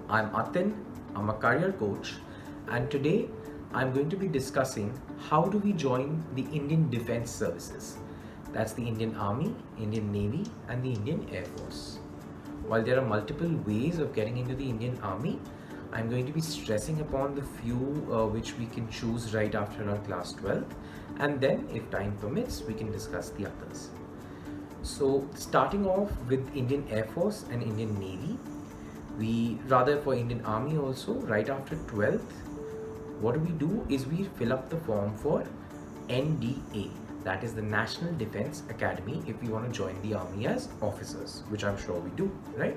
I'm Atin, I'm a career coach, and today I'm going to be discussing how do we join the Indian Defense Services. That's the Indian Army, Indian Navy, and the Indian Air Force. While there are multiple ways of getting into the Indian Army, I'm going to be stressing upon the few which we can choose right after our class 12th, and then, if time permits, we can discuss the others. So, starting off with Indian Air Force and Indian Navy, we rather for Indian Army also, right after 12th, what we do is we fill up the form for NDA, that is the National Defense Academy, if we want to join the army as officers, which I'm sure we do, right?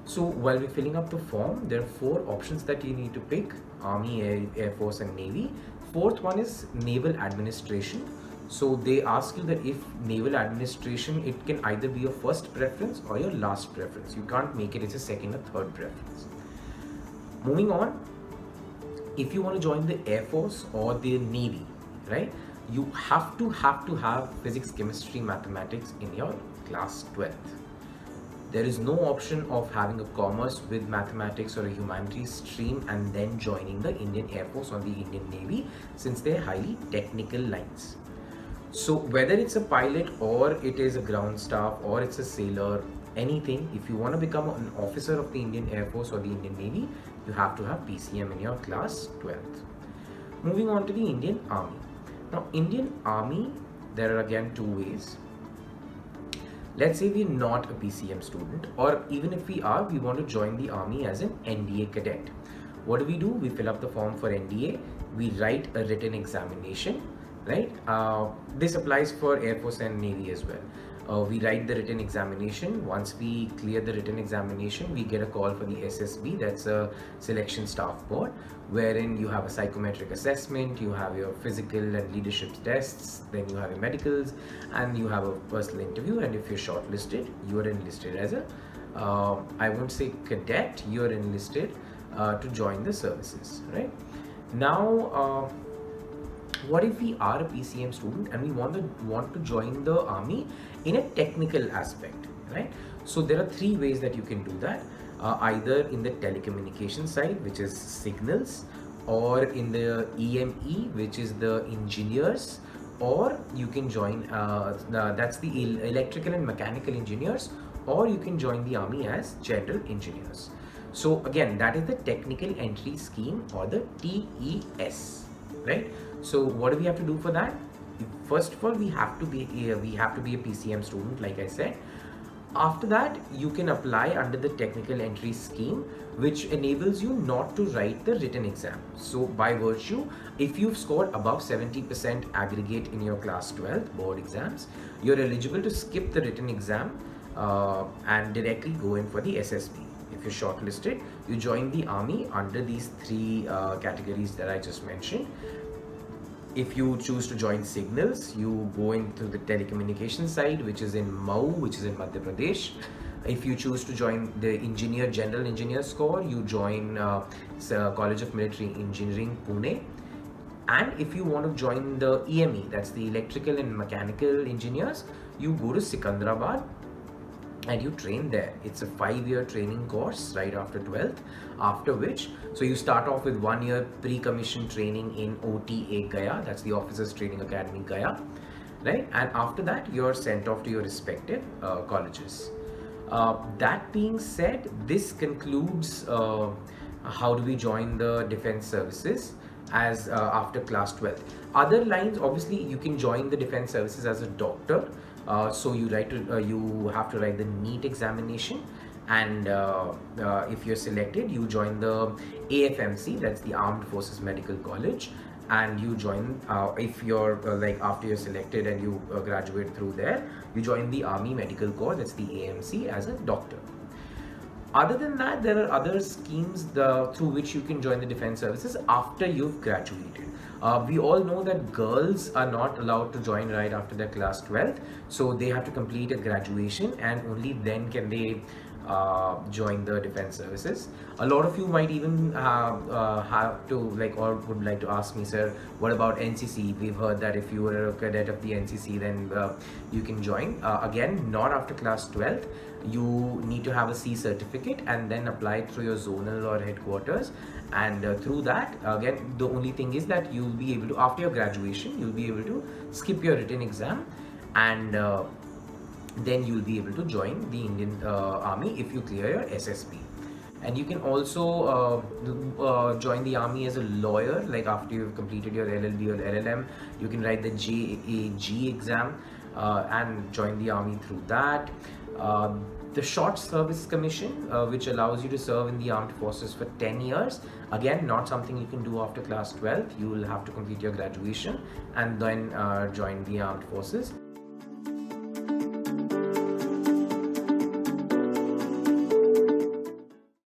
So while we're filling up the form, there are four options that you need to pick: Army, Air Force, and Navy. Fourth one is Naval Administration. So they ask you that if Naval Administration, it can either be your first preference or your last preference. You can't make it as a second or third preference. Moving on, if you want to join the Air Force or the Navy, right, you have physics, chemistry, mathematics in your class 12th. There is no option of having a commerce with mathematics or a humanities stream and then joining the Indian Air Force or the Indian Navy, since they're highly technical lines. So whether it's a pilot or it is a ground staff or it's a sailor, anything, if you want to become an officer of the Indian Air Force or the Indian Navy, you have to have PCM in your class 12th. Moving on to the Indian Army. Now, Indian Army, there are again two ways. Let's say we're not a PCM student, or even if we are, we want to join the army as an NDA cadet. What do? We fill up the form for NDA, we write a written examination, right? This applies for Air Force and Navy as well. We write the written examination. Once we clear the written examination, we get a call for the SSB, that's a selection staff board, wherein you have a psychometric assessment, you have your physical and leadership tests, then you have your medicals, and you have a personal interview. And if you're shortlisted, you are enlisted as a, I won't say cadet, you are enlisted to join the services, right? Now, what if we are a PCM student and we want to join the army in a technical aspect, right? So there are three ways that you can do that. Either in the telecommunication side, which is signals, or in the EME, which is the engineers, or you can join that's the electrical and mechanical engineers, or you can join the army as general engineers. So again, that is the technical entry scheme, or the TES, right? So what do we have to do for that? First of all, we have to be a PCM student, like I said. After that, you can apply under the technical entry scheme, which enables you not to write the written exam. So by virtue, if you've scored above 70% aggregate in your class 12 board exams, you're eligible to skip the written exam and directly go in for the SSB. If you're shortlisted, you join the army under these three categories that I just mentioned. If you choose to join signals, you go into the telecommunication side, which is in Mau, which is in Madhya Pradesh. If you choose to join the general engineer corps, you join College of Military Engineering, Pune. And if you want to join the EME, that's the electrical and mechanical engineers, you go to Sikandrabad and you train there. It's a 5-year training course right after 12th, after which, so you start off with 1 year pre-commission training in OTA Gaya, that's the Officers Training Academy Gaya, right? And after that, you're sent off to your respective colleges. That being said, this concludes how do we join the defense services as after class 12. Other lines, obviously, you can join the defense services as a doctor. So you have to write the NEET examination, and if you're selected, you join the AFMC, that's the Armed Forces Medical College, and you join if you're after you're selected and you graduate through there, you join the Army Medical Corps, that's the AMC, as a doctor. Other than that, there are other schemes through which you can join the defense services after you've graduated. We all know that girls are not allowed to join right after their class 12th, so they have to complete a graduation, and only then can they join the defense services. A lot of you might even have to like or would like to ask me, sir, what about NCC? We've heard that if you were a cadet of the NCC, then you can join. Again, not after class 12th. You need to have a C certificate and then apply it through your zonal or headquarters, and through that, again, the only thing is that you'll be able to, after your graduation, you'll be able to skip your written exam, and then you'll be able to join the Indian Army if you clear your SSB. And you can also join the army as a lawyer, like after you've completed your LLB or LLM, you can write the JAG exam and join the army through that. The Short Service Commission, which allows you to serve in the armed forces for 10 years. Again, not something you can do after class 12th. You will have to complete your graduation and then join the armed forces.